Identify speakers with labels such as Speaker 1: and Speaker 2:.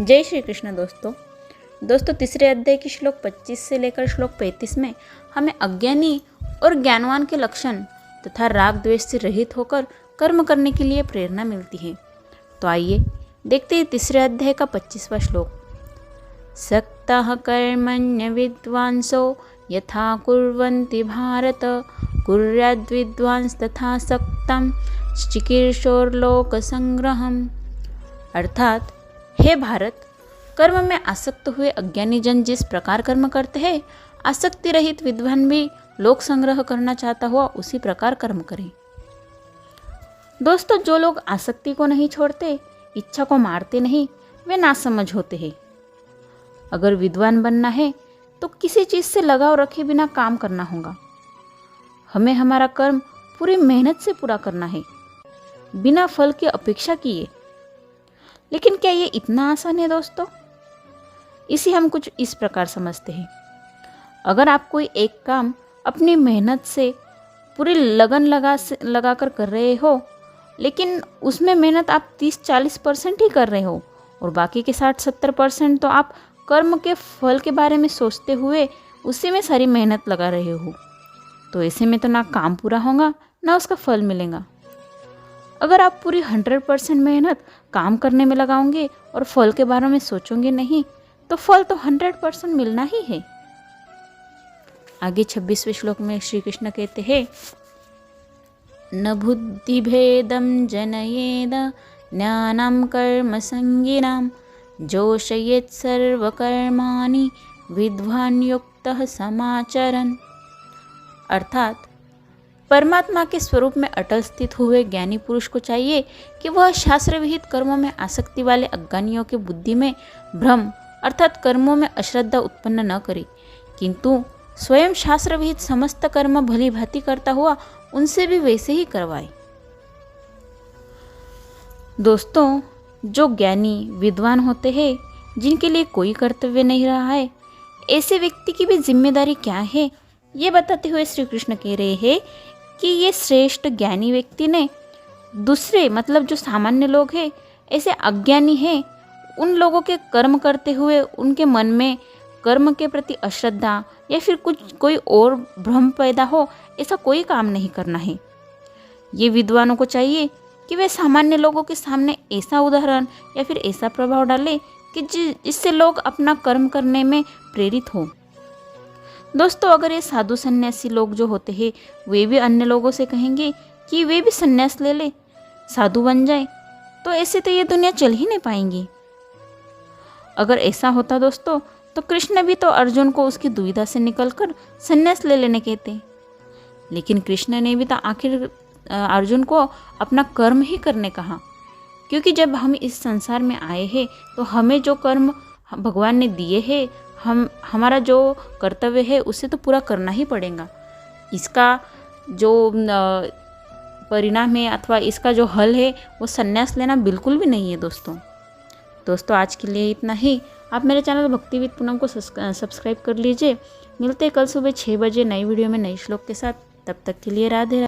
Speaker 1: जय श्री कृष्ण दोस्तों तीसरे अध्याय की श्लोक 25 से लेकर श्लोक 35 में हमें अज्ञानी और ज्ञानवान के लक्षण तथा राग द्वेष से रहित होकर कर्म करने के लिए प्रेरणा मिलती है। तो आइए देखते हैं तीसरे अध्याय का 25वां श्लोक। सक्तः कर्मण्य विद्वांसो यथा कुर्वन्ति भारत कुर्याद्विद्वांस तथा सक्तं चिकीर्षोर्लोक संग्रहम्। अर्थात हे भारत, कर्म में आसक्त हुए अज्ञानी जन जिस प्रकार कर्म करते हैं, आसक्ति रहित विद्वान भी लोक संग्रह करना चाहता हुआ उसी प्रकार कर्म करे। दोस्तों, जो लोग आसक्ति को नहीं छोड़ते, इच्छा को मारते नहीं, वे नासमझ होते हैं। अगर विद्वान बनना है तो किसी चीज़ से लगाव रखे बिना काम करना होगा। हमें हमारा कर्म पूरी मेहनत से पूरा करना है, बिना फल की अपेक्षा किए। लेकिन क्या ये इतना आसान है दोस्तों? इसे हम कुछ इस प्रकार समझते हैं। अगर आप कोई एक काम अपनी मेहनत से पूरी लगन लगाकर कर रहे हो, लेकिन उसमें मेहनत आप 30-40% ही कर रहे हो और बाकी के 60-70% तो आप कर्म के फल के बारे में सोचते हुए उसी में सारी मेहनत लगा रहे हो, तो ऐसे में तो ना काम पूरा होगा ना उसका फल मिलेगा। अगर आप पूरी 100% मेहनत काम करने में लगाओगे और फल के बारे में सोचोगे नहीं, तो फल तो 100% मिलना ही है। आगे 26वें श्लोक में श्री कृष्ण कहते हैं, न बुद्धि भेदम जनयेद ज्ञानम कर्म संगिनाम जोषयेत् सर्वकर्माणि विद्वान युक्तः समाचरन्। अर्थात परमात्मा के स्वरूप में अटल स्थित हुए ज्ञानी पुरुष को चाहिए कि वह शास्त्र विहित कर्मों में आसक्ति वाले अज्ञानियों के बुद्धि में भ्रम अर्थात कर्मों में अश्रद्धा उत्पन्न न करे, किंतु स्वयं शास्त्र विहित समस्त कर्म भली भांति करता हुआ उनसे भी वैसे ही करवाए। दोस्तों, जो ज्ञानी विद्वान होते हैं, जिनके लिए कोई कर्तव्य नहीं रहा है, ऐसे व्यक्ति की भी जिम्मेदारी क्या है, ये बताते हुए श्री कृष्ण कह रहे हैं कि ये श्रेष्ठ ज्ञानी व्यक्ति ने दूसरे मतलब जो सामान्य लोग हैं, ऐसे अज्ञानी हैं, उन लोगों के कर्म करते हुए उनके मन में कर्म के प्रति अश्रद्धा या फिर कोई और भ्रम पैदा हो, ऐसा कोई काम नहीं करना है। ये विद्वानों को चाहिए कि वे सामान्य लोगों के सामने ऐसा उदाहरण या फिर ऐसा प्रभाव डाले कि जिससे लोग अपना कर्म करने में प्रेरित हो। दोस्तों, अगर ये साधु सन्यासी लोग जो होते हैं, वे भी अन्य लोगों से कहेंगे कि वे भी सन्यास ले ले, साधु बन जाए, तो ऐसे तो ये दुनिया चल ही नहीं पाएंगी। अगर ऐसा होता दोस्तों, तो कृष्ण भी तो अर्जुन को उसकी दुविधा से निकलकर सन्यास ले लेने कहते। लेकिन कृष्ण ने भी तो आखिर अर्जुन को अपना कर्म ही करने कहा, क्योंकि जब हम इस संसार में आए हैं तो हमें जो कर्म भगवान ने दिए हैं, हमारा जो कर्तव्य है उसे तो पूरा करना ही पड़ेगा। इसका जो परिणाम है अथवा इसका जो हल है वो सन्यास लेना बिल्कुल भी नहीं है दोस्तों, आज के लिए इतना ही। आप मेरे चैनल भक्तिविद पूनम को सब्सक्राइब कर लीजिए। मिलते हैं कल सुबह 6 बजे नई वीडियो में नई श्लोक के साथ। तब तक के लिए राधे राधे।